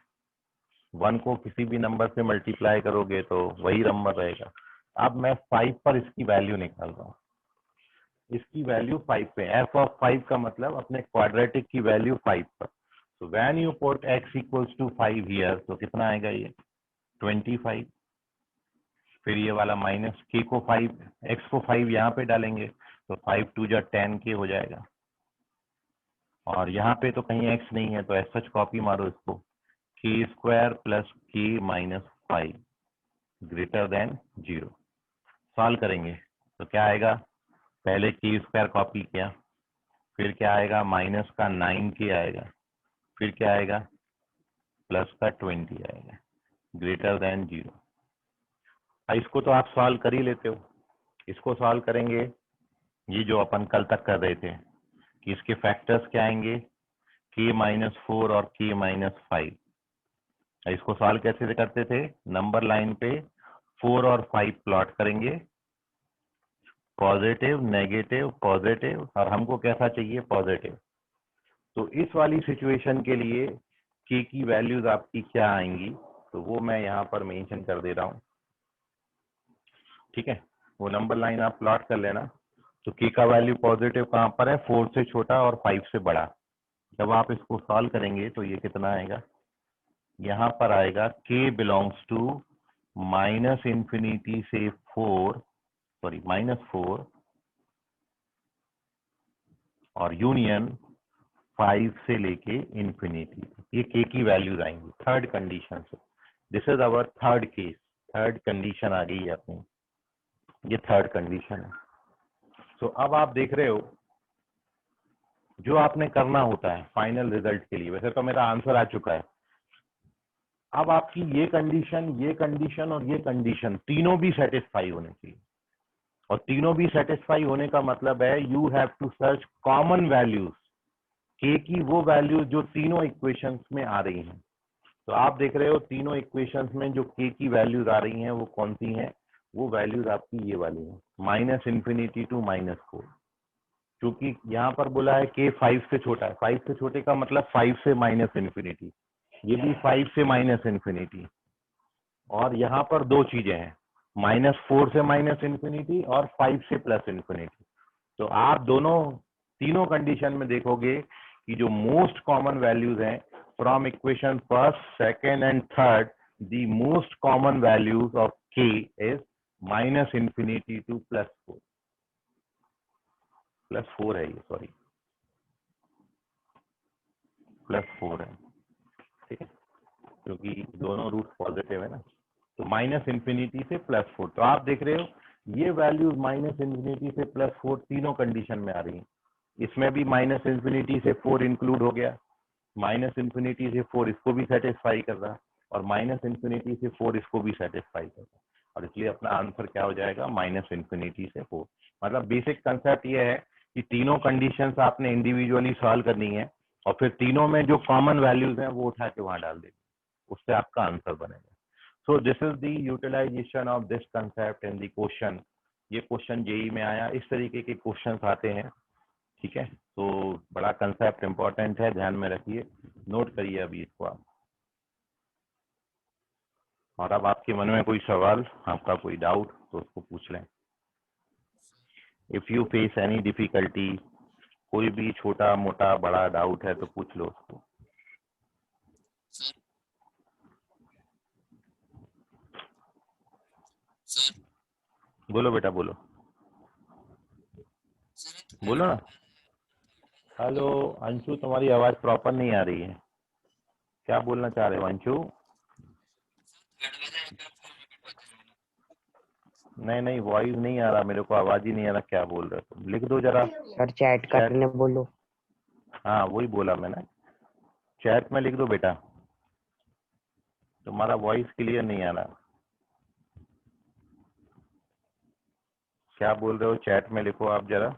1 को किसी भी नंबर से मल्टीप्लाई करोगे तो वही नंबर रहेगा। अब मैं 5 पर इसकी वैल्यू निकाल रहा हूँ, इसकी वैल्यू 5 पे, एफ ऑफ 5 का मतलब अपने क्वाड्रेटिक की वैल्यू 5 पर। तो when you put x equals to 5 here, तो कितना आएगा ये 25। फिर ये वाला माइनस k को 5, x को 5 यहाँ पे डालेंगे तो 5 2 जा 10k हो जाएगा। और यहाँ पे तो कहीं x नहीं है तो एज सच कॉपी मारो इसको, k square plus k minus 5 greater then 0। Solve करेंगे तो क्या आएगा, पहले k स्क्वायर कॉपी किया, फिर क्या आएगा माइनस का 9k आएगा, फिर क्या आएगा प्लस का 20 आएगा ग्रेटर देन 0। इसको तो आप सॉल्व कर ही लेते हो। इसको सॉल्व करेंगे, ये जो अपन कल तक कर रहे थे कि इसके फैक्टर्स क्या आएंगे, k माइनस 4 और k माइनस 5। इसको सॉल्व कैसे करते थे, नंबर लाइन पे 4 और 5 प्लॉट करेंगे, पॉजिटिव नेगेटिव पॉजिटिव, और हमको कैसा चाहिए पॉजिटिव। तो इस वाली सिचुएशन के लिए k की वैल्यूज आपकी क्या आएंगी, तो वो मैं यहाँ पर मेंशन कर दे रहा हूँ। ठीक है, वो नंबर लाइन आप प्लॉट कर लेना। तो k का वैल्यू पॉजिटिव कहाँ पर है, 4 से छोटा और 5 से बड़ा। जब आप इसको सॉल्व करेंगे तो ये कितना आएगा, यहाँ पर आएगा k belongs to minus infinity से 4, सॉरी -4 और यूनियन 5 से लेके इंफिनिटी। ये k की वैल्यूज आएंगी थर्ड कंडीशन से। This is our third case, third condition आ गई है अपनी, ये थर्ड कंडीशन है। तो अब आप देख रहे हो जो आपने करना होता है फाइनल रिजल्ट के लिए, वैसे तो मेरा आंसर आ चुका है। अब आपकी ये कंडीशन और ये कंडीशन तीनों भी सेटिस्फाई होने चाहिए, और तीनों भी सेटिस्फाई होने का मतलब है you have to search common values, k की वो वैल्यूज जो तीनों इक्वेशंस में आ रही हैं। तो आप देख रहे हो तीनों इक्वेशंस में जो k की वैल्यूज आ रही हैं वो कौन सी हैं, वो वैल्यूज आपकी ये वाली हैं, माइनस इंफिनिटी टू -4। क्योंकि यहाँ पर बोला है k 5 से छोटा है, 5 से छोटे का मतलब 5 से माइनस इंफिनिटी, ये भी 5 से माइनस इंफिनिटी। और यहाँ पर दो चीजें हैं, -4 से माइनस इंफिनिटी और 5 से प्लस इंफिनिटी। तो आप दोनों तीनों कंडीशन में देखोगे कि जो मोस्ट कॉमन वैल्यूज हैं from equation first second and third, the most common values of k is minus infinity to +4, +4 है ये, सॉरी +4 है। ठीक है, क्योंकि दोनों रूट पॉजिटिव है ना, तो माइनस इंफिनिटी से +4। तो आप देख रहे हो ये वैल्यूज माइनस इंफिनिटी से +4 तीनों कंडीशन में आ रही हैं। इसमें भी माइनस इंफिनिटी से 4 इंक्लूड हो गया, माइनस इंफिनिटी से 4 इसको भी सेटिस्फाई कर रहा, और माइनस इंफिनिटी से 4 इसको भी सेटिस्फाई कर रहा, और इसलिए अपना आंसर क्या हो जाएगा माइनस इंफिनिटी से 4। मतलब बेसिक कंसेप्ट ये है कि तीनों कंडीशंस आपने इंडिविजुअली सॉल्व करनी है, और फिर तीनों में जो कॉमन वैल्यूज हैं वो उठा के वहां डाल देंगे, उससे आपका आंसर बनेगा। So this is the utilisation of this concept in the question. ये क्वेश्चन जेई में आया, इस तरीके के क्वेश्चंस आते हैं। ठीक है, तो बड़ा कंसेप्ट इंपॉर्टेंट है, ध्यान में रखिए, नोट करिए अभी इसको आप। और अब आपके मन में कोई सवाल, आपका कोई डाउट तो उसको पूछ लें। If you face any difficulty, कोई भी छोटा मोटा बड़ा डाउट है तो पूछ लो उसको। सर बोलो बेटा बोलो, बोलो ना। हेलो अंशु, तुम्हारी आवाज प्रॉपर नहीं आ रही है, क्या बोलना चाह रहे हो अंशु? नहीं वॉइस नहीं आ रहा मेरे को, आवाज ही नहीं आ रहा, क्या बोल रहे हो तुम, लिख दो जरा। सर चैट करने बोलो। हाँ वही बोला मैंने, चैट में लिख दो बेटा, तुम्हारा वॉइस क्लियर नहीं आ रहा। क्या बोल रहे हो चैट में लिखो आप जरा।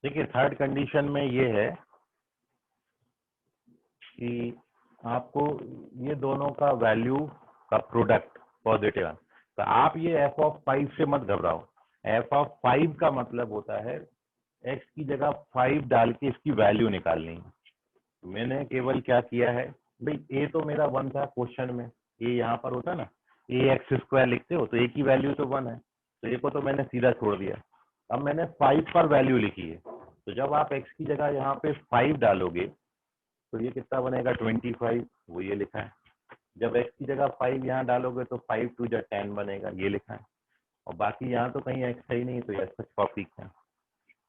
देखिए थर्ड कंडीशन में ये है कि आपको ये दोनों का वैल्यू का प्रोडक्ट पॉजिटिव है, तो आप ये f ऑफ 5 से मत घबराओ। f ऑफ 5 का मतलब होता है x की जगह 5 डाल के इसकी वैल्यू निकालनी है। मैंने केवल क्या किया है, भाई a तो मेरा 1 था क्वेश्चन में, a यहाँ पर होता ना, ax² लिखते हो तो a की वैल्यू तो 1 है, तो a को तो मैंने सीधा छोड़ दिया। अब मैंने 5 पर वैल्यू लिखी है, तो जब आप x की जगह यहाँ पे 5 डालोगे तो ये कितना बनेगा 25, वो ये लिखा है। जब x की जगह 5 यहाँ डालोगे तो 5 2 जा 10 बनेगा, ये लिखा है। और बाकी यहाँ तो कहीं x है ही नहीं, तो ये सच कॉपी है।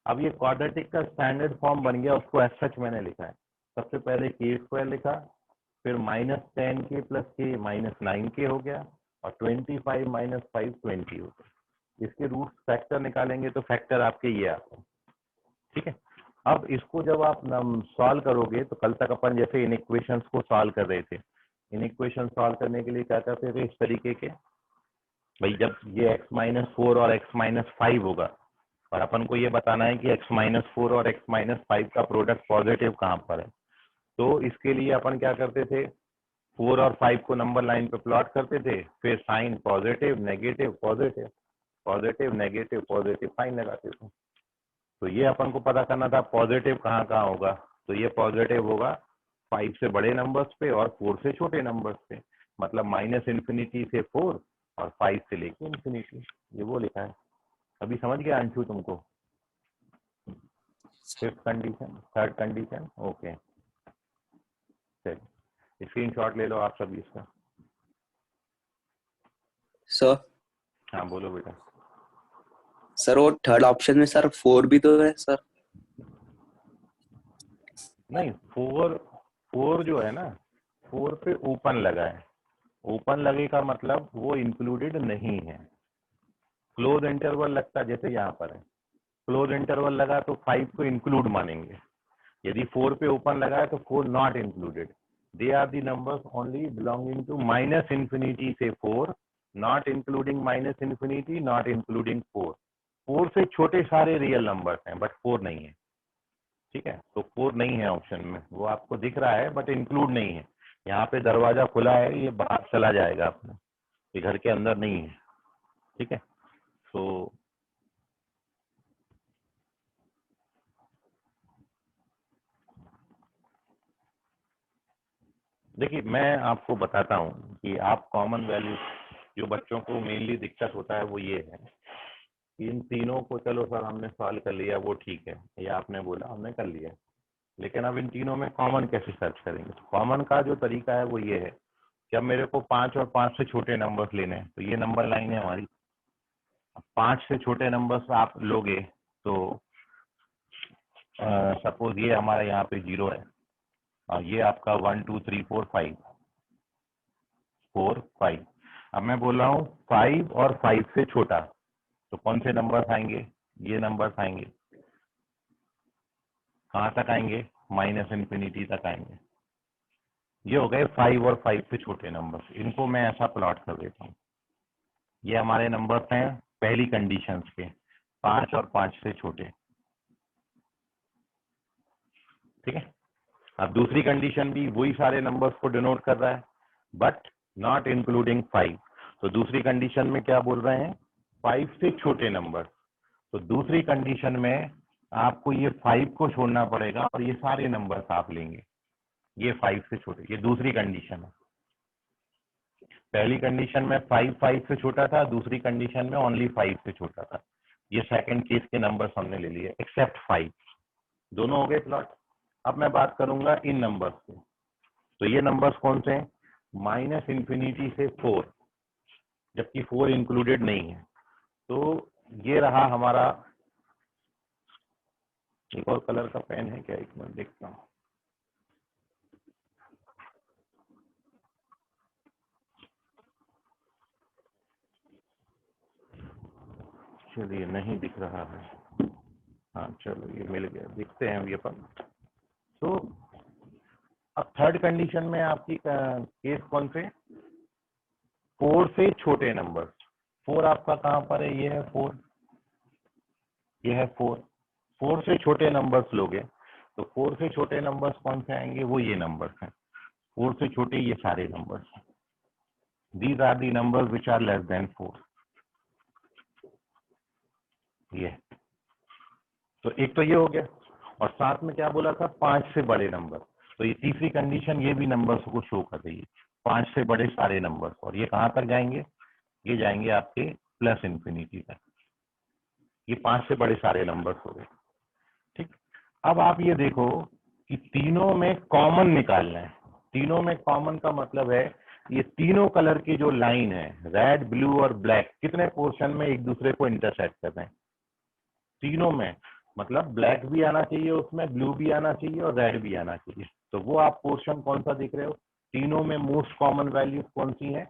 अब ये क्वाड्रेटिक का स्टैंडर्ड फॉर्म बन गया, उसको एज सच मैंने लिखा है। सबसे पहले k² लिखा, फिर -10k + k -9k हो गया, और 25 - 5 20 हो गया। इसके रूट फैक्टर निकालेंगे तो फैक्टर आपके ये आता है, ठीक है। अब इसको जब आप सॉल्व करोगे तो कल तक अपन जैसे इन इक्वेशंस को सॉल्व कर रहे थे, इन इक्वेशन सॉल्व करने के लिए क्या करते थे, इस तरीके के, भाई जब ये x-4 और x-5 होगा, और अपन को ये बताना है कि x-4 और x-5 का प्रोडक्ट पॉजिटिव कहाँ पर है, तो इसके लिए अपन क्या करते थे, 4 और 5 को नंबर लाइन पे प्लॉट करते थे, फिर sign positive negative positive positive negative positive sign लगाते थे। तो ये अपन को पता करना था पॉजिटिव कहाँ कहाँ होगा, तो ये पॉजिटिव होगा 5 से बड़े नंबर्स पे और 4 से छोटे नंबर्स पे, मतलब -∞ से 4 और 5 से लेके इन्फिनिटी, ये वो लिखा है। अभी समझ गया अंशु तुमको? Fifth condition, third condition, okay, चलिए स्क्रीनशॉट ले लो आप सभी इसका। सर हाँ बोलो बेटा। सर वो थर्ड ऑप्शन में सर 4 भी तो है सर। नहीं, 4 जो है ना, 4 पे ओपन लगा है, ओपन लगे का मतलब वो इंक्लूडेड नहीं है। क्लोज इंटरवल लगता जैसे यहाँ पर है, क्लोज इंटरवल लगा तो 5 को इंक्लूड मानेंगे। यदि 4 पे ओपन लगा है तो 4 not included. They are the numbers only belonging to -∞ से 4, नॉट इंक्लूडिंग -∞, नॉट इंक्लूडिंग 4। 4 से छोटे सारे रियल नंबर्स हैं बट 4 नहीं है, ठीक है। तो 4 नहीं है ऑप्शन में, वो आपको दिख रहा है बट इंक्लूड नहीं है। यहाँ पे दरवाजा खुला है, ये बाहर चला जाएगा अपना, ये घर के अंदर नहीं है, ठीक है। तो देखिए मैं आपको बताता हूँ कि आप कॉमन वैल्यू, जो बच्चों को मेनली दिक्कत होता है वो ये है, इन तीनों को चलो सर हमने सॉल्व कर लिया, वो ठीक है, ये आपने बोला हमने कर लिया, लेकिन अब इन तीनों में कॉमन कैसे सर्च करेंगे। तो कॉमन का जो तरीका है वो ये है कि अब मेरे को 5 और 5 से छोटे नंबर्स लेने हैं, तो ये नंबर लाइन है हमारी। 5 से छोटे नंबर्स आप लोगे तो सपोज ये हमारा यहाँ पे 0 है, और ये आपका 1 2 3 4 5 4 5। अब मैं बोल रहा हूँ 5 और 5 से छोटा, तो कौन से नंबर्स आएंगे, ये नंबर्स आएंगे। कहाँ तक आएंगे, -∞ तक आएंगे। ये हो गए 5 और 5 से छोटे नंबर्स। इनको मैं ऐसा प्लॉट कर देता हूँ, ये हमारे नंबर्स हैं पहली कंडीशन के, 5 और 5 से छोटे, ठीक है। अब दूसरी कंडीशन भी वही सारे नंबर्स को डिनोट कर रहा है बट नॉट इंक्लूडिंग 5। तो दूसरी कंडीशन में क्या बोल रहे हैं, 5 से छोटे नंबर। तो दूसरी कंडीशन में आपको ये 5 को छोड़ना पड़ेगा और ये सारे नंबर्स आप लेंगे, ये 5 से छोटे, ये दूसरी कंडीशन है। पहली कंडीशन में 5 5 से छोटा था, दूसरी कंडीशन में ओनली 5 से छोटा था। ये सेकंड केस के नंबर्स हमने ले लिए एक्सेप्ट 5, दोनों हो गए प्लॉट। अब मैं बात करूंगा इन नंबर्स की, तो ये नंबर्स कौन से हैं, -∞ से 4, जबकि 4 इंक्लूडेड नहीं है। तो ये रहा हमारा, एक और कलर का पेन है क्या, एक मिनट देखता हूँ। चलिए नहीं दिख रहा है, हाँ चलो ये मिल गया, दिखते हैं अभी अपन। तो अब थर्ड कंडीशन में आपकी केस कौन से, 4 से छोटे नंबर। 4 आपका कहाँ पर है, ये है 4, ये है 4। 4 से छोटे नंबर्स लोगे तो 4 से छोटे नंबर्स कौन से आएंगे, वो ये नंबर्स हैं। 4 से छोटे ये सारे नंबर्स हैं, these are the numbers which are less than 4। ये तो एक तो ये हो गया, और साथ में क्या बोला था, 5 से बड़े नंबर। तो ये तीसरी कंडीशन, ये भी नंबर्स को शो कर रही है, 5 से बड़े सारे नंबर। और ये कहाँ तक जाएंगे, ये जाएंगे आपके प्लस इन्फिनिटी तक। ये 5 से बड़े सारे नंबर्स हो गए। ठीक, अब आप ये देखो कि तीनों में कॉमन निकालना है। तीनों में कॉमन का मतलब है ये तीनों कलर की जो लाइन है, रेड, ब्लू और ब्लैक, कितने पोर्शन में एक दूसरे को इंटरसेक्ट कर रहे हैं? तीनों में, मतलब ब्लैक भी आना चाहिए उसमें, ब्लू भी आना चाहिए और रेड भी आना चाहिए। तो वो आप पोर्शन कौन सा देख रहे हो? तीनों में मोस्ट कॉमन वैल्यूज कौन सी है?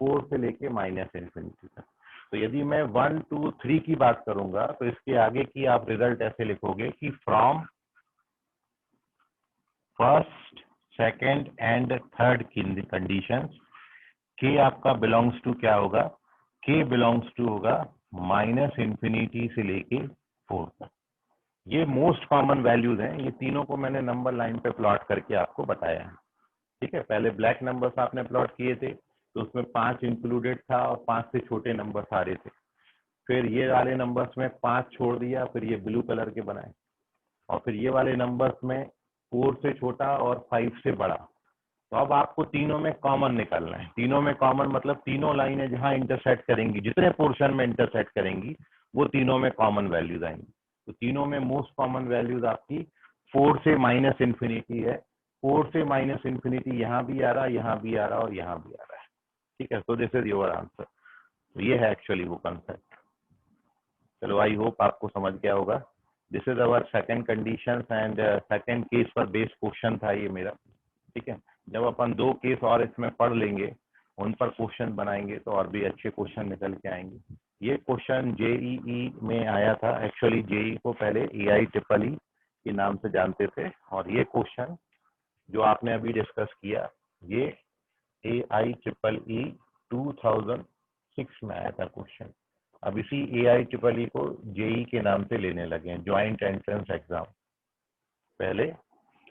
4 से लेके माइनस इन्फिनिटी तक। तो यदि मैं 1, 2, 3 की बात करूंगा तो इसके आगे की आप रिजल्ट ऐसे लिखोगे कि from first, second and third condition के आपका बिलोंग्स टू क्या होगा? के बिलोंग्स टू होगा माइनस इन्फिनिटी से लेके 4 तक। ये मोस्ट कॉमन वैल्यूज हैं। ये तीनों को मैंने नंबर लाइन पे प्लॉट करके आपको बताया है। ठीक है, पहले ब्लैक नंबर्स आपने प्लॉट किए थे तो उसमें 5 इंक्लूडेड था और 5 से छोटे नंबर सारे थे। फिर ये वाले नंबर्स में 5 छोड़ दिया, फिर ये ब्लू कलर के बनाए, और फिर ये वाले नंबर्स में 4 से छोटा और 5 से बड़ा। तो अब आपको तीनों में कॉमन निकालना है। तीनों में कॉमन मतलब तीनों लाइनें जहां इंटरसेक्ट करेंगी, जितने पोर्शन में इंटरसेक्ट करेंगी, वो तीनों में कॉमन वैल्यूज आएंगी। तो तीनों में मोस्ट कॉमन वैल्यूज आपकी 4 से माइनस इन्फिनिटी है। 4 से माइनस इन्फिनिटी यहाँ भी आ रहा, यहाँ भी आ रहा और यहाँ भी आ रहा है। ठीक है, तो दिस इज योर आंसर। तो ये है एक्चुअली वो कंसेप्ट। चलो, आई होप आपको समझ गया होगा। This is our second condition and second case पर बेस्ड क्वेश्चन था ये मेरा। ठीक है, जब अपन 2 केस और इसमें पढ़ लेंगे, उन पर क्वेश्चन बनाएंगे तो और भी अच्छे क्वेश्चन निकल के आएंगे। ये क्वेश्चन जेईई में आया था। एक्चुअली जेईई को पहले AIEEE के नाम से जानते थे, और ये क्वेश्चन जो आपने अभी डिस्कस किया, ये AIEEE 2006 में आया था क्वेश्चन। अब इसी AIEEE को जेईई के नाम से लेने लगे हैं, ज्वाइंट एंट्रेंस एग्जाम। पहले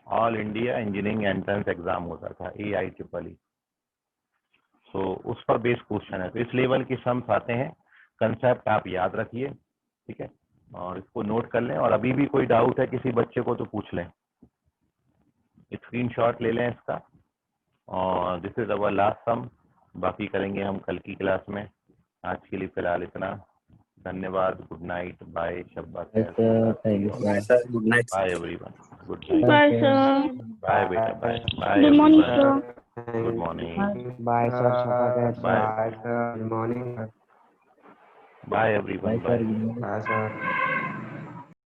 all India engineering entrance exam होता था AIEEE। तो उस पर बेस्ड क्वेश्चन है। तो इस लेवल के सम्स आते हैं। कंसेप्ट आप याद रखिए, ठीक है, और इसको नोट कर लें। और अभी भी कोई डाउट है किसी बच्चे को तो पूछ लें, स्क्रीनशॉट ले लें इसका। और दिस इज अवर लास्ट सम, बाकी करेंगे हम कल की क्लास में। आज के लिए फिलहाल इतना। धन्यवाद, गुड नाइट, बाय, शब्बा खैर, sir good night bye everyone, good night, Bye, sir. Bye बेटा, bye, bye Good morning, everyone, sir. Good morning, bye sir, शफा खैर bye, sir. Good morning. Bye everyone, bye. Bye, sir.